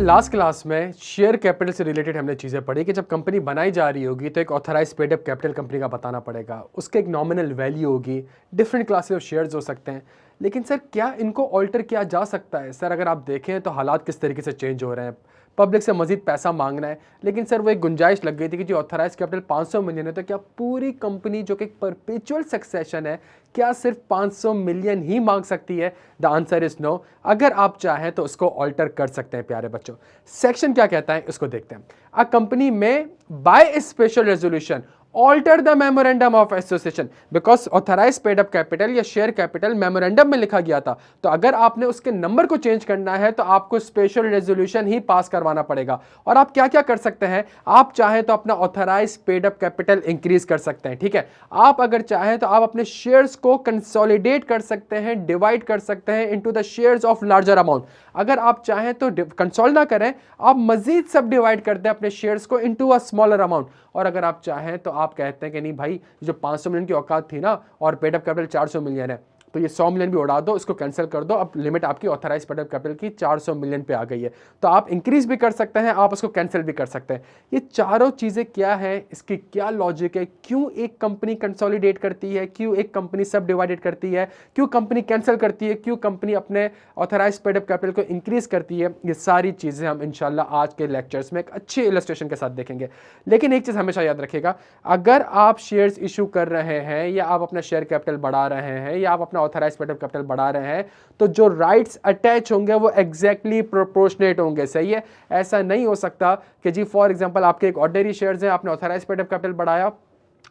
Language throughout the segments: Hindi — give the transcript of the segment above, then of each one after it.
लास्ट क्लास में शेयर कैपिटल से रिलेटेड हमने चीज़ें पढ़ी कि जब कंपनी बनाई जा रही होगी तो एक authorise paid up capital company का बताना पड़ेगा, उसके एक नॉमिनल वैल्यू होगी, डिफरेंट क्लासेस ऑफ शेयर्स हो सकते हैं। लेकिन सर क्या इनको ऑल्टर किया जा सकता है? सर अगर आप देखें तो हालात किस तरीके से चेंज हो रहे हैं, पब्लिक से मजीद पैसा मांगना है, लेकिन सर वो एक गुंजाइश लग गई थी कि जो ऑथराइज कैपिटल 500 मिलियन है, तो क्या पूरी कंपनी जो कि परपेचुअल सक्सेशन है, क्या सिर्फ 500 मिलियन ही मांग सकती है? The answer is no. अगर आप चाहें तो उसको ऑल्टर कर सकते हैं प्यारे बच्चों। सेक्शन क्या कहता है उसको देखते हैं। अ कंपनी में by a special resolution alter the memorandum of association, because authorise paid up capital या शेयर कैपिटल मेमोरेंडम में लिखा गया था, तो अगर आपने उसके नंबर को चेंज करना है तो आपको स्पेशल रेजोल्यूशन ही पास करवाना पड़ेगा। और आप क्या क्या कर सकते हैं, आप चाहें तो अपना authorise paid up capital increase कर सकते हैं, ठीक है। आप अगर चाहें तो आप अपने शेयर्स को कंसोलिडेट कर सकते हैं, डिवाइड कर सकते हैं into the shares of larger amount. अगर आप चाहें तो कंसोल ना करें, आप मजीद सब डिवाइड कर दें अपने शेयर्स को इनटू अ स्मॉलर अमाउंट। और अगर आप चाहें तो आप कहते हैं कि नहीं भाई, जो 500 मिलियन की औकात थी ना और पेड अप कैपिटल 400 मिलियन है, तो ये 100 मिलियन भी उड़ा दो, इसको कैंसिल कर दो, अब लिमिट आपकी ऑथराइज पेड अप कैपिटल की 400 मिलियन पे आ गई है। तो आप इंक्रीज भी कर सकते हैं, आप उसको कैंसिल भी कर सकते हैं। ये चारों चीजें क्या है, इसकी क्या लॉजिक है, क्यों एक कंपनी कंसोलिडेट करती है, क्यों एक कंपनी सब डिवाइडेड करती है, क्यों कंपनी कैंसिल करती है, क्यों कंपनी अपने ऑथराइज पेड अप कैपिटल को इंक्रीज करती है, ये सारी चीजें हम इंशाल्लाह आज के लेक्चर्स में एक अच्छे इलस्ट्रेशन के साथ देखेंगे। लेकिन एक चीज हमेशा याद रखिएगा, अगर आप शेयर्स इशू कर रहे हैं या आप अपना शेयर कैपिटल बढ़ा रहे हैं या आप अपना ऑथराइज पेड अप कैपिटल बढ़ा रहे हैं, तो जो राइट्स अटैच होंगे वो एग्जैक्टली प्रोपोर्शनेट होंगे। सही है, ऐसा नहीं हो सकता कि जी फॉर एग्जांपल आपके एक ऑर्डिनरी शेयर्स हैं, आपने ऑथराइज पेड अप कैपिटल बढ़ाया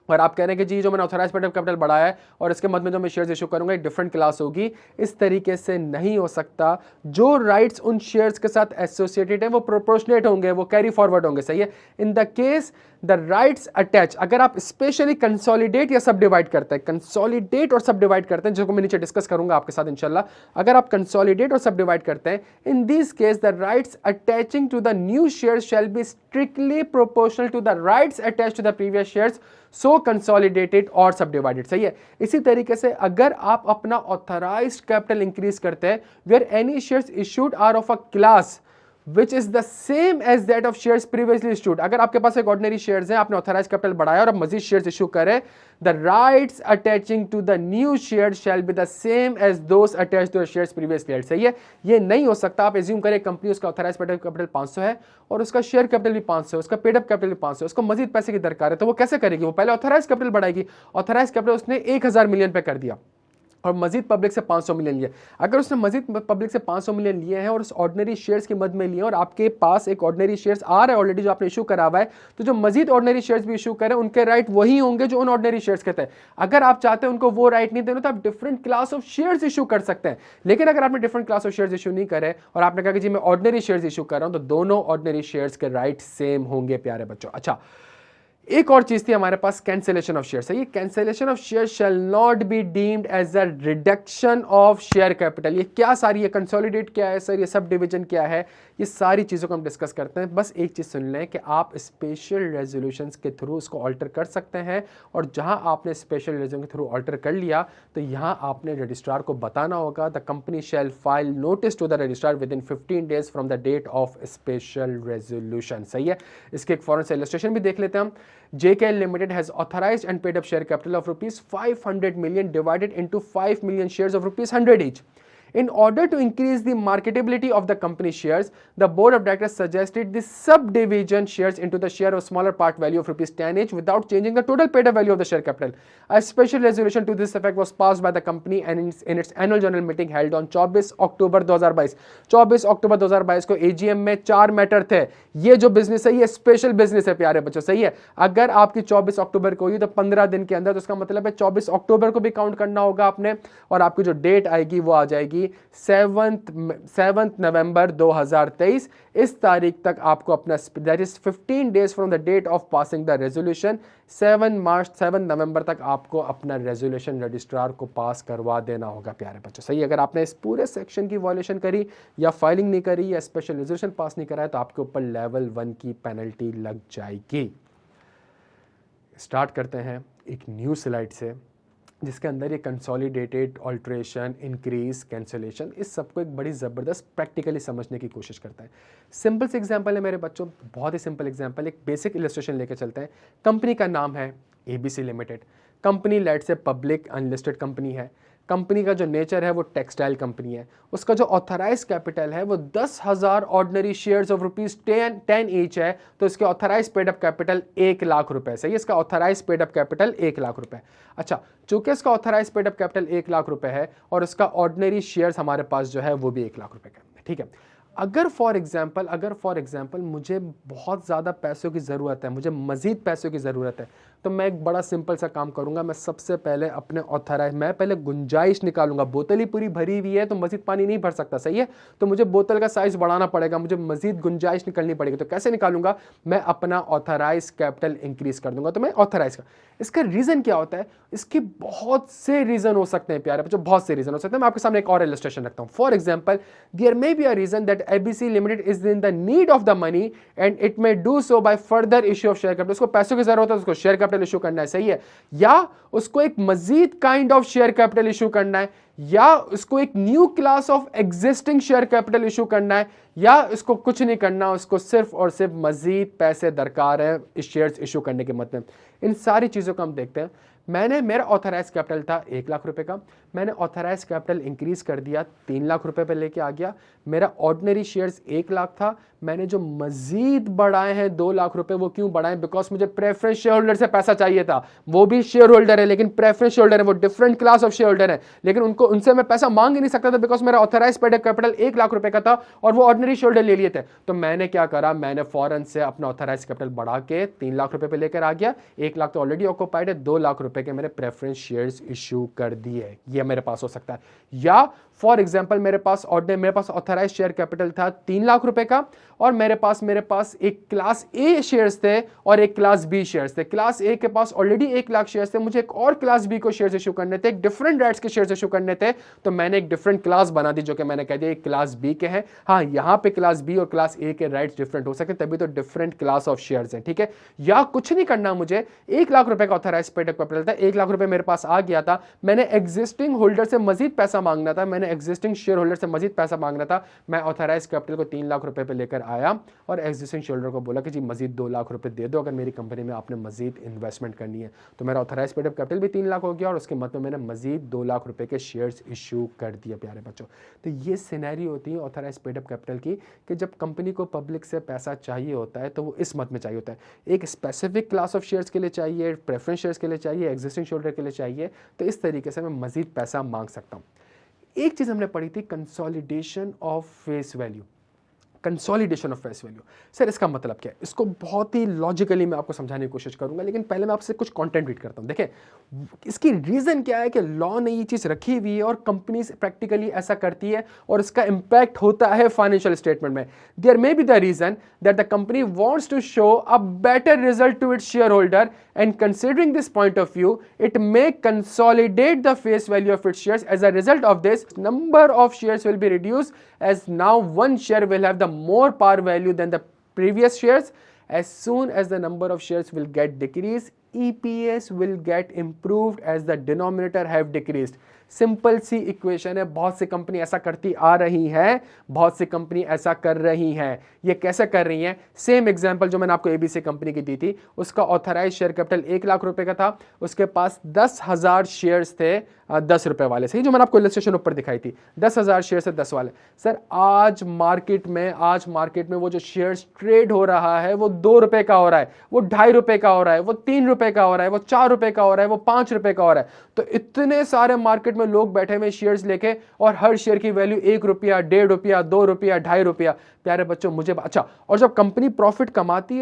और आप कह रहे हैं कि जी जो मैंने ऑथराइज पेड अप कैपिटल बढ़ाया है और इसके मद में जो मैं शेयर्स इशू करूंगा एक डिफरेंट क्लास होगी। इस तरीके से नहीं हो सकता। जो राइट्स उन शेयर्स के साथ एसोसिएटेड है वो प्रोपोर्शनेट होंगे, वो कैरी फॉरवर्ड होंगे। सही है, in the case the rights attach, अगर आप स्पेशली कंसोलिडेट या सब डिवाइड करते हैं, कंसोलिडेट और सब डिवाइड करते हैं, जो मैं नीचे डिस्कस करूंगा आपके साथ इंशाल्लाह, अगर आप कंसोलिडेट और सब डिवाइड करते हैं, in this case the rights attaching to the new shares shall be strictly proportional to the rights attach to the previous shares, so consolidated और सब डिवाइडेड। सही है, इसी तरीके से अगर आप अपना ऑथराइज्ड कैपिटल इंक्रीज करते हैं where any shares issued are of a class which is the same as that of shares previously issued, अगर आपके पास एक ऑर्डिनरी शेयर्स हैं, आपने ऑथराइज कैपिटल बढ़ाया और अब मजीद शेयर्स इशू करें, the rights attaching to the new shares shall be the same as those attached to the shares previously held। सही है, ये नहीं हो सकता। आप एज्यूम करें कंपनी, उसका ऑथराइज पेड अप कैपिटल 500 है और उसका शेयर कैपिटल भी 500 है, उसका पेड अप कैपिटल भी 500 है, उसको मजीद पैसे की दरकार है, तो वो कैसे करेगी? वो पहले ऑथराइज कैपिटल बढ़ाएगी। ऑथराइज कैपिटल उसने 1000 मिलियन पे कर दिया और मजीद पब्लिक से 500 मिलियन लिए। अगर उसने मजीद पब्लिक से 500 मिलियन लिए हैं और उस ऑर्डिनरी शेयर्स के मद में लिए और आपके पास एक ऑर्डिनरी शेयर्स आ रहा है ऑलरेडी जो आपने इशू करा हुआ है, तो जो मजीद ऑर्डिनरी शेयर्स भी इशू करें उनके राइट वही होंगे जो उन ऑर्डिनरी शेयर्स के थे। अगर आप चाहते हैं उनको वो राइट नहीं देना तो आप different class of shares issue कर सकते हैं। लेकिन अगर आपने different class of shares issue नहीं करे और आपने कहा कि जी मैं ऑर्डिनरी शेयर्स इशू कर रहा हूं, तो दोनों ऑर्डिनरी शेयर्स के राइट सेम होंगे प्यारे बच्चों। अच्छा, एक और चीज थी हमारे पास, कैंसिलेशन ऑफ शेयर्स है। ये cancellation of share shall not be deemed as a reduction of share capital. ये क्या सारी, ये कंसोलिडेट क्या है सर, ये सब डिवीजन क्या है, ये सारी चीजों को हम डिस्कस करते हैं। बस एक चीज सुन लें कि आप स्पेशल रेजोल्यूशंस के थ्रू उसको ऑल्टर कर सकते हैं और जहां आपने स्पेशल रेजोल्यूशन के थ्रू ऑल्टर कर लिया तो यहां आपने रजिस्ट्रार को बताना होगा, the company shall file notice to the registrar within 15 days from the date of special resolution. सही है, इसके एक फॉरन से इलस्ट्रेशन भी देख लेते हैं हम। JKL Limited has authorized and paid up share capital of rupees 500 million divided into 5 million shares of rupees 100 each. In order to increase the marketability of the company shares, the board of directors suggested the subdivision shares into the share of smaller part value of rupees 10 each without changing the total paid up value of the share capital. A special resolution to this effect was passed by the company and in its annual general meeting held on 24 अक्टूबर 2022। 24 अक्टूबर 2022 को AGM में 4 मैटर थे। ये जो बिजनेस है ये स्पेशल बिजनेस है प्यारे बच्चों। सही है, अगर आपकी 24 अक्टूबर को हुई तो 15 दिन के अंदर, तो उसका मतलब है 24 अक्टूबर को भी काउंट करना होगा आपने और आपकी जो डेट आएगी वो आ जाएगी 7 नवंबर 2023। इस तारीख तक आपको अपना, that is 15 days from the date of passing the resolution, 7 नवंबर तक आपको अपना रेजोल्यूशन रजिस्ट्रार को पास करवा देना होगा प्यारे बच्चों। सही, अगर आपने इस पूरे सेक्शन की वायलेशन करी या फाइलिंग नहीं करी या स्पेशल रेजोल्यूशन पास नहीं कराया तो आपके ऊपर लेवल 1 की पेनल्टी लग जाएगी। स्टार्ट करते हैं एक न्यू स्लाइड से। जिसके अंदर ये कंसोलिडेटेड, ऑल्ट्रेशन, इंक्रीज, कैंसिलेशन, इस सबको एक बड़ी ज़बरदस्त प्रैक्टिकली समझने की कोशिश करता है। सिंपल से एग्जांपल है मेरे बच्चों, बहुत ही सिंपल एग्जांपल, एक बेसिक इलस्ट्रेशन लेके चलते हैं। कंपनी का नाम है ABC लिमिटेड। कंपनी लेट से पब्लिक अनलिस्टेड कंपनी है। कंपनी का जो नेचर है वो टेक्सटाइल कंपनी है। उसका जो ऑथराइज कैपिटल है वो 10,000 ऑर्डिनरी शेयर्स ऑफ ₹10 ईच है। तो इसके authorise paid up capital 1 lakh रुपए। सही है, इसका authorise paid up capital 1 lakh रुपए। अच्छा, चूंकि इसका authorise paid up capital 1 lakh रुपए है और उसका ऑर्डिनरी शेयर्स हमारे पास जो है वो भी 1 लाख रुपए का है, ठीक है। अगर फॉर एग्जाम्पल मुझे बहुत ज़्यादा पैसों की ज़रूरत है, मुझे मज़ीद पैसों की ज़रूरत है, तो मैं एक बड़ा सिंपल सा काम करूंगा। मैं सबसे पहले अपने ऑथराइज, मैं पहले गुंजाइश निकालूंगा। बोतल ही पूरी भरी हुई है तो मज़ीद पानी नहीं भर सकता, सही है, तो मुझे बोतल का साइज़ बढ़ाना पड़ेगा, मुझे मज़ीद गुंजाइश निकलनी पड़ेगी। तो कैसे निकालूंगा? मैं अपना ऑथराइज कैपिटल इंक्रीज कर दूंगा। तो मैं ऑथराइज का, इसका रीज़न क्या होता है? इसके बहुत से रीज़न हो सकते हैं प्यारे बच्चों, बहुत से रीज़न हो सकते हैं। मैं आपके सामने एक और इलस्ट्रेशन रखता हूँ। For example, there may be a reason that ABC limited is in the need of the money and it may do so by further issue of share capital. उसको पैसों की जरूरत है, उसको शेयर कैपिटल इशू करना है, सही है, या उसको एक मजीद kind of share capital issue करना है, या उसको एक new class of existing share capital issue करना है, या इसको कुछ नहीं करना, उसको सिर्फ और सिर्फ मजीद पैसे दरकार है इस शेयर्स इशू करने के मतलब। इन सारी चीजों को हम देखते हैं। मेरा ऑथराइज कैपिटल था 1 लाख रुपए का, मैंने ऑथराइज कैपिटल इंक्रीज कर दिया, 3 लाख रुपए पे लेके आ गया। मेरा ऑर्डिनरी शेयर्स 1 लाख था, मैंने जो मजीद बढ़ाए हैं 2 लाख रुपए, वो क्यों बढ़ाए? बिकॉज मुझे प्रेफरेंस शेयर होल्डर से पैसा चाहिए था। वो भी शेयर होल्डर है लेकिन प्रेफरेंस शेयर होल्डर है, वो different class of share holder है, लेकिन उनसे मैं पैसा मांग ही नहीं सकता था बिकॉज मेरा ऑथराइज पेड कैपिटल 1 लाख रुपए का था और वो ऑर्डिनरी शेयर होल्डर ले लिए थे। तो मैंने क्या करा, मैंने फौरन से अपना ऑथराइज कैपिटल बढ़ा के 3 लाख रुपए पे लेकर आ गया। 1 लाख तो ऑलरेडी ऑक्यूपाइड है, 2 लाख रुपए के मैंने प्रेफरेंस शेयर्स इशू कर दिए। ये मेरे पास हो सकता है। या फॉर एग्जांपल, मेरे पास ऑथराइज शेयर कैपिटल था 3 लाख रुपए का और मेरे पास एक क्लास ए शेयर्स थे और एक क्लास बी शेयर्स थे। क्लास ए के पास ऑलरेडी 1 लाख शेयर्स थे, मुझे एक और क्लास बी को शेयर्स इशू करने थे, एक डिफरेंट राइट्स के शेयर्स इशू करने थे। तो मैंने एक डिफरेंट क्लास बना दी जो कि मैंने कह दिया क्लास बी के हैं। हाँ, यहां पे क्लास बी और क्लास ए के राइट्स डिफरेंट हो सकते हैं, तभी तो डिफरेंट क्लास ऑफ शेयर्स हैं, ठीक है। या कुछ नहीं करना, मुझे 1 लाख रुपए का ऑथराइज पेड अप कैपिटल था, 1 लाख रुपए मेरे पास आ गया था, मैंने एग्जिस्टिंग होल्डर से मजीद पैसा मांगना था, मैंने एग्जिस्टिंग शेयर होल्डर से मजीद पैसा मांगना था। मैं ऑथराइज कैपिटल को 3 लाख रुपए पे लेकर आया और एग्जिस्टिंग शेयर होल्डर को बोला कि जी मजीद 2 लाख रुपए दे दो अगर मेरी कंपनी में आपने मजीद इन्वेस्टमेंट करनी है। तो मेरा ऑथराइज पेड अप कैपिटल भी 3 लाख हो गया और उसके मतलब मैंने मजीद 2 लाख रुपए के शेयर्स इशू कर दिए प्यारे बच्चों। तो ये सिनेरी होती है ऑथराइज पेड अप कैपिटल की, कि जब कंपनी को पब्लिक से पैसा चाहिए होता है तो वो इस मत में चाहिए होता है, एक स्पेसिफिक क्लास ऑफ शेयर्स के लिए चाहिए, प्रेफरेंस शेयर्स के लिए चाहिए, एग्जिस्टिंग शेयर होल्डर के लिए चाहिए। तो इस तरीके से मैं मजीद पैसा मांग सकता हूँ। एक चीज हमने पढ़ी थी, consolidation of face value. Consolidation of face value, sir इसका मतलब क्या है? इसको बहुत ही लॉजिकली मैं आपको समझाने की कोशिश करूंगा, लेकिन पहले मैं आपसे कुछ कंटेंट रीड करता हूं। देखें, इसकी रीजन क्या है कि लॉ ने ये चीज रखी हुई है और कंपनीज प्रैक्टिकली ऐसा करती है और इसका इंपैक्ट होता है फाइनेंशियल स्टेटमेंट में। There may be the reason that the company wants to show a better result to its share holder and considering this point of view it may consolidate the face value of its shares. As a result of this, number of shares will be reduced as now one share will have the more par value than the previous shares. As soon as the number of shares will get decreased, EPS will get improved as the denominator have decreased. Simple सी इक्वेशन है, बहुत सी कंपनी ऐसा करती आ रही है, बहुत सी कंपनी ऐसा कर रही है। ये कैसे कर रही है? सेम एग्जांपल जो मैंने आपको ABC कंपनी की दी थी, उसका ऑथराइज शेयर कैपिटल 1 लाख रुपए का था, उसके पास 10,000 शेयर्स थे 10 रुपए वाले, सही, जो मैंने आपको इलस्ट्रेशन ऊपर दिखाई थी, 10,000 शेयर से 10 वाले। सर आज मार्केट में वो जो शेयर्स ट्रेड हो रहा है वो 2 रुपए का हो रहा है, वो 2.5 रुपए का हो रहा है, वो 3 रुपए का हो रहा है, वो 4 रुपए का हो रहा है, वो 5 रुपए का हो रहा है। तो इतने सारे मार्केट में लोग बैठे हुए शेयर्स लेके और हर शेयर की वैल्यू 1 रुपया, 1.5 रुपया, 2 रुपया, 2.5 रुपया। प्यारे बच्चों मुझे अच्छा, और जब कंपनी प्रॉफिट कमाती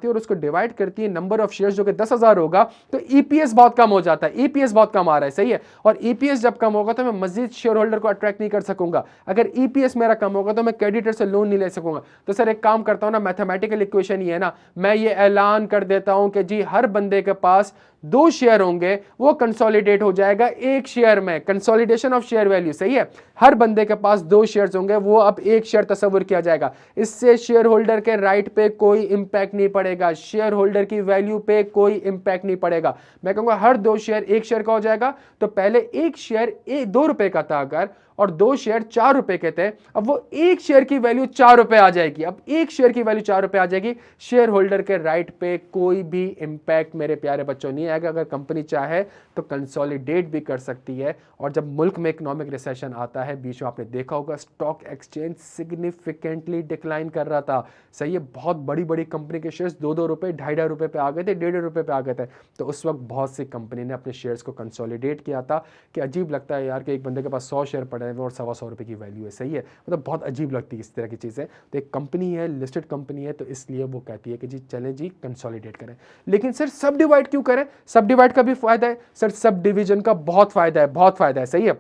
है और उसको डिवाइड करती है नंबर ऑफ शेयर्स जो कि 10,000 होगा, तो ईपीएस बहुत कम हो जाता है, ईपीएस बहुत कम आ रहा है, सही है। और ईपीएस जब कम होगा तो मैं मजीद शेयर होल्डर को अट्रैक्ट नहीं कर सकूंगा। अगर ईपीएस मेरा कम होगा तो मैं क्रेडिटर से लोन नहीं ले सकूंगा। तो सर एक काम करता हूं ना, मैथमेटिकल इक्वेशन ही है ना, मैं ये ऐलान कर देता हूं कि जी हर बंदे के पास 2 शेयर होंगे, वो कंसोलिडेट हो जाएगा 1 शेयर में, कंसोलिडेशन ऑफ शेयर वैल्यू, सही है। हर बंदे के पास 2 शेयर्स होंगे, वो अब 1 शेयर तस्वुर किया जाएगा। इससे शेयर होल्डर के राइट पे कोई इंपैक्ट नहीं पड़ेगा, शेयर होल्डर की वैल्यू पे कोई इंपैक्ट नहीं पड़ेगा। मैं कहूंगा हर 2 शेयर 1 शेयर का हो जाएगा, तो पहले 1 शेयर 2 रुपए का था अगर, और 2 शेयर 4 रुपए के थे, अब वो 1 शेयर की वैल्यू 4 रुपए आ जाएगी। अब 1 शेयर की वैल्यू 4 रुपए आ जाएगी, शेयर होल्डर के राइट पे कोई भी इंपैक्ट मेरे प्यारे बच्चों नहीं आएगा। अगर कंपनी चाहे तो कंसोलिडेट भी कर सकती है। और जब मुल्क में इकोनॉमिक रिसेशन आता है, बीच में आपने देखा होगा स्टॉक एक्सचेंज सिग्निफिकेंटली डिक्लाइन कर रहा था, सही है, बहुत बड़ी बड़ी कंपनी के शेयर्स 2-2 रुपए 2.5 रुपए पे आ गए थे, 1.5 रुपए पे आ गए थे। तो उस वक्त बहुत सी कंपनी ने अपने शेयर्स को कंसोलिडेट किया था। कि अजीब लगता है यार कि एक बंदे के पास 100 शेयर पड़े हैं और 125 रुपए की वैल्यू है, सही है, मतलब बहुत अजीब लगती है इस तरह की चीज़ें। तो एक कंपनी है, लिस्टेड कंपनी है, तो इसलिए वो कहती है कि जी चलें जी कंसोलिडेट करें। लेकिन सर सब डिवाइड क्यों करें? सब डिवाइड का भी फायदा है सर, सब डिवीजन का बहुत फायदा है, बहुत फायदा है, सही है।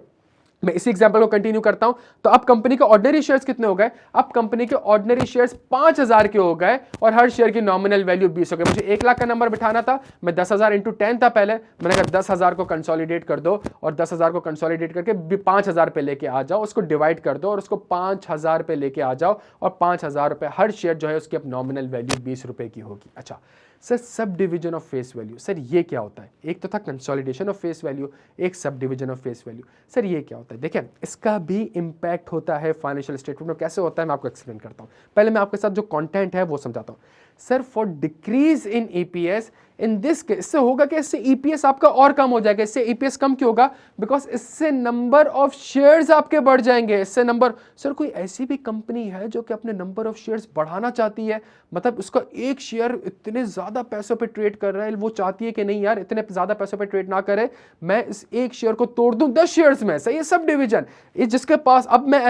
मैं इसी एग्जांपल को कंटिन्यू करता हूं। तो अब कंपनी के ऑर्डिनरी शेयर्स कितने हो गए? अब कंपनी के ऑर्डिनरी शेयर्स 5000 के हो गए और हर शेयर की नॉमिनल वैल्यू 20 हो गई। मुझे 1 लाख का नंबर बिठाना था, मैं 10,000 इंटू 10 था पहले, मैंने कहा 10,000 को कंसोलिडेट कर दो और 10,000 को कंसोलिडेट करके 5,000 पे लेके आ जाओ, उसको डिवाइड कर दो और उसको 5,000 पे लेके आ जाओ और 5,000 रुपए हर शेयर जो है उसकी अब नॉमिनल वैल्यू 20 रुपए की होगी। अच्छा sir, sub division of face value, sir ये क्या होता है? एक तो था कंसोलिडेशन ऑफ फेस वैल्यू, एक sub division of face value. Sir ये क्या होता है? देखिए इसका भी इंपैक्ट होता है फाइनेंशियल स्टेटमेंट में। कैसे होता है मैं आपको एक्सप्लेन करता हूं। पहले मैं आपके साथ जो कंटेंट है वो समझाता हूं। Sir for decrease in EPS in this case, इससे होगा कि इससे ईपीएस आपका और कम हो जाएगा। इससे ईपीएस कम क्यों होगा? बिकॉज इससे नंबर ऑफ शेयर्स आपके बढ़ जाएंगे। इससे नंबर, सर कोई ऐसी भी कंपनी है जो कि अपने नंबर ऑफ शेयर्स बढ़ाना चाहती है, मतलब उसका एक शेयर इतने ज्यादा पैसों पे ट्रेड कर रहा है, वो चाहती है कि नहीं यार इतने ज्यादा पैसों पे ट्रेड ना करे, मैं इस एक शेयर को तोड़ दूं 10 शेयर्स में, सही है, सब डिवीजन। ये जिसके पास, अब मैं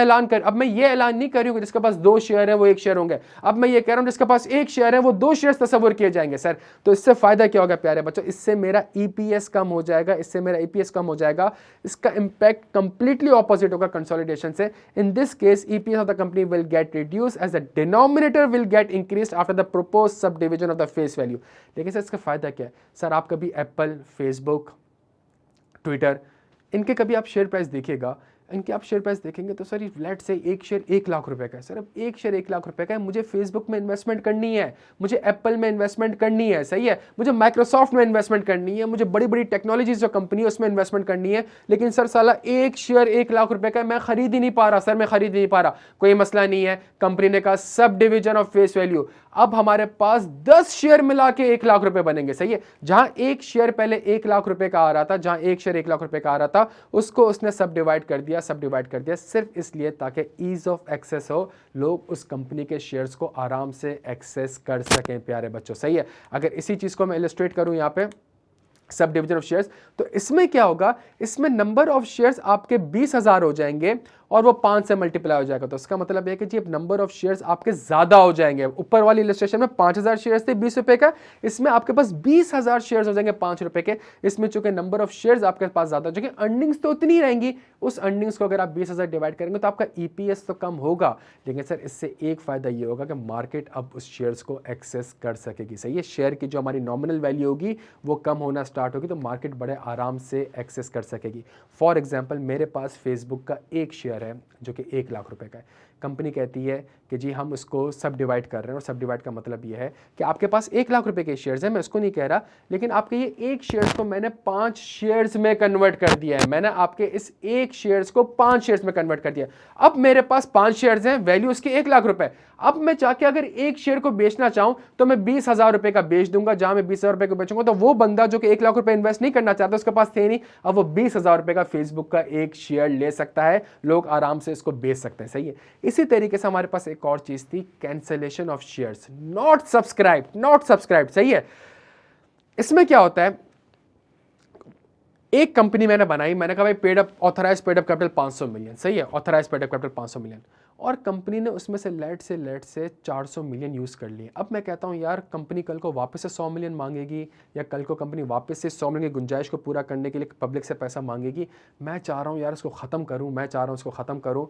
ये ऐलान नहीं कर रही हूं कि जिसके पास 2 शेयर है वो 1 शेयर होंगे, अब मैं ये कह रहा हूं जिसके पास 1 शेयर है वो 2 शेयर तस्वीर किए जाएंगे। सर तो इससे फायदा क्या होगा प्यारे बच्चों? इससे मेरा ईपीएस कम हो जाएगा, इससे मेरा ईपीएस कम हो जाएगा। इसका इंपैक्ट कंप्लीटली ऑपोजिट होगा कंसोलिडेशन से। In this case EPS of the company will get reduce as the denominator will get increased after the propose subdivision of the face value. लेकिन सर इसका फायदा क्या है? सर आप कभी एप्पल, फेसबुक, ट्विटर, इनके कभी आप शेयर प्राइस देखिएगा, इनके आप शेयर प्राइस देखेंगे तो सर लेट से एक शेयर 1 लाख रुपए का है। सर अब एक शेयर 1 लाख रुपए का है, मुझे फेसबुक में इन्वेस्टमेंट करनी है, मुझे एप्पल में इन्वेस्टमेंट करनी है, सही है, मुझे माइक्रोसॉफ्ट में इन्वेस्टमेंट करनी है, मुझे बड़ी बड़ी टेक्नोलॉजीज जो कंपनी है उसमें इन्वेस्टमेंट करनी है। लेकिन सर साला एक शेयर 1 लाख रुपए का है, मैं खरीद ही नहीं पा रहा सर, मैं खरीद नहीं पा रहा। कोई मसला नहीं है, कंपनी ने कहा sub division of face value, अब हमारे पास 10 शेयर मिला के 1 लाख रुपए बनेंगे, सही है। जहां एक शेयर पहले 1 लाख रुपए का आ रहा था, जहां एक शेयर 1 लाख रुपए का आ रहा था, उसको उसने सब डिवाइड कर दिया, सब डिवाइड कर दिया, सिर्फ इसलिए ताकि ईज ऑफ एक्सेस हो, लोग उस कंपनी के शेयर्स को आराम से एक्सेस कर सकें प्यारे बच्चों, सही है। अगर इसी चीज को मैं इलस्ट्रेट करूं यहां पे सब डिवीजन ऑफ शेयर्स, तो इसमें क्या होगा? इसमें नंबर ऑफ शेयर्स आपके 20,000 हो जाएंगे और वो 5 से मल्टीप्लाई हो जाएगा। तो इसका मतलब है कि जी अब नंबर ऑफ शेयर्स आपके ज्यादा हो जाएंगे। ऊपर वाली इलस्ट्रेशन में 5,000 शेयर्स थे 20 रुपए का, इसमें आपके पास 20,000 शेयर्स हो जाएंगे 5 रुपए के। इसमें चूंकि नंबर ऑफ शेयर्स आपके पास ज्यादा हो जाएंगे, अर्निंग्स तो उतनी रहेंगी, उस अर्निंग्स को अगर आप 20,000 डिवाइड करेंगे तो आपका ईपीएस तो कम होगा। लेकिन सर इससे एक फायदा ये होगा कि मार्केट अब उस शेयर्स को एक्सेस कर सकेगी, सही है। शेयर की जो हमारी नॉमिनल वैल्यू होगी वो कम होना स्टार्ट होगी, तो मार्केट बड़े आराम से एक्सेस कर सकेगी। फॉर एग्जाम्पल मेरे पास फेसबुक का एक शेयर है जो कि 1 लाख रुपए का है। कंपनी कहती है कि जी हम इसको सब डिवाइड कर रहे हैं, और सब डिवाइड का मतलब ये है कि आपके पास 1 लाख रुपए के शेयर्स हैं, मैं इसको नहीं कह रहा, लेकिन आपके ये एक शेयर्स को मैंने 5 शेयर्स में कन्वर्ट कर दिया है। मैंने आपके इस एक शेयर्स को 5 शेयर्स में कन्वर्ट कर दिया। अब मेरे पास 5 शेयर्स हैं, वैल्यू उसकी 1 लाख रुपए। अब मैं चाहे अगर एक शेयर को बेचना चाहूं तो मैं 20,000 रुपए का बेच दूंगा। जहां मैं 20,000 रुपए को बेचूंगा तो वो बंदा जो कि 1 लाख रुपए इन्वेस्ट नहीं करना चाहता, उसके पास थे नहीं, अब वो 20,000 रुपए का फेसबुक का एक शेयर ले सकता है, लोग आराम से इसको बेच सकते हैं, सही है। इसी तरीके से हमारे पास एक और चीज थी, cancellation of shares, not subscribe, सही है। इसमें क्या होता है, एक कंपनी मैंने बनाई, मैंने कहा भाई paid up authorise paid up capital 500 million, सही है, authorise paid up capital 500 million, और कंपनी ने उसमें से लेट से 400 मिलियन यूज़ कर लिए। अब मैं कहता हूँ यार कंपनी कल को वापस से 100 मिलियन मांगेगी, या कल को कंपनी वापस से 100 मिलियन की गुंजाइश को पूरा करने के लिए पब्लिक से पैसा मांगेगी। मैं चाह रहा हूँ यार इसको ख़त्म करूँ,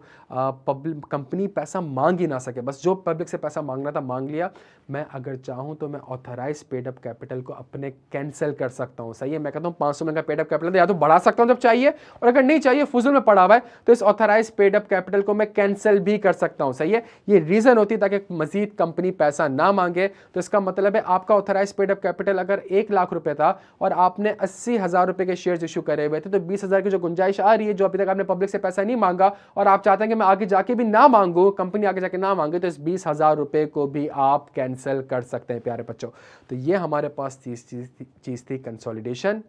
पब्लिक कंपनी पैसा मांग ही ना सके, बस जो पब्लिक से पैसा मांगना था मांग लिया। मैं अगर चाहूँ तो मैं ऑथराइज पेड अप कैपिटल को अपने कैंसिल कर सकता हूँ, सही है। मैं कहता हूँ 500 मिलियन का पेड अप कैपिटल या तो बढ़ा सकता हूँ जब चाहिए, और अगर नहीं चाहिए फुजूल में पड़ा हुआ है तो इस ऑथराइज पेड अप कैपिटल को मैं कैंसिल भी भी कर सकता हूं, सही है। ये रीजन होती है ताकि मजीद कंपनी पैसा ना मांगे। तो इसका मतलब है आपका ऑथराइज पेड अप कैपिटल अगर 1 लाख रुपए था और आपने 80,000 रुपए के शेयर्स इशू करे हुए थे, तो 20,000 की जो गुंजाइश आ रही है, जो अभी तक आपने पब्लिक से पैसा नहीं मांगा और आप चाहते हैं कि मैं आगे जाके भी ना मांगू, कंपनी आगे जाके ना मांगे, तो इस 20,000 रुपए को भी आप कैंसिल कर सकते हैं प्यारे बच्चों। तो ये हमारे पास चीज थी consolidation,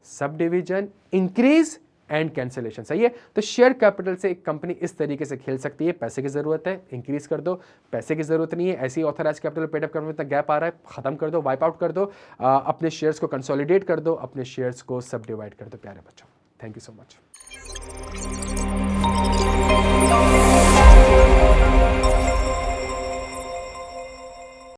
sub division, increase and cancellation, सही है। तो शेयर कैपिटल से एक कंपनी इस तरीके से खेल सकती है। पैसे की जरूरत है, इंक्रीज कर दो। पैसे की जरूरत नहीं है, ऐसे ही ऑथराइज कैपिटल पेड अप करने में गैप आ रहा है, खत्म कर दो, वाइप आउट कर दो, अपने शेयर्स को कंसोलिडेट कर दो, अपने शेयर्स को सब डिवाइड कर दो प्यारे बच्चों। Thank you so much.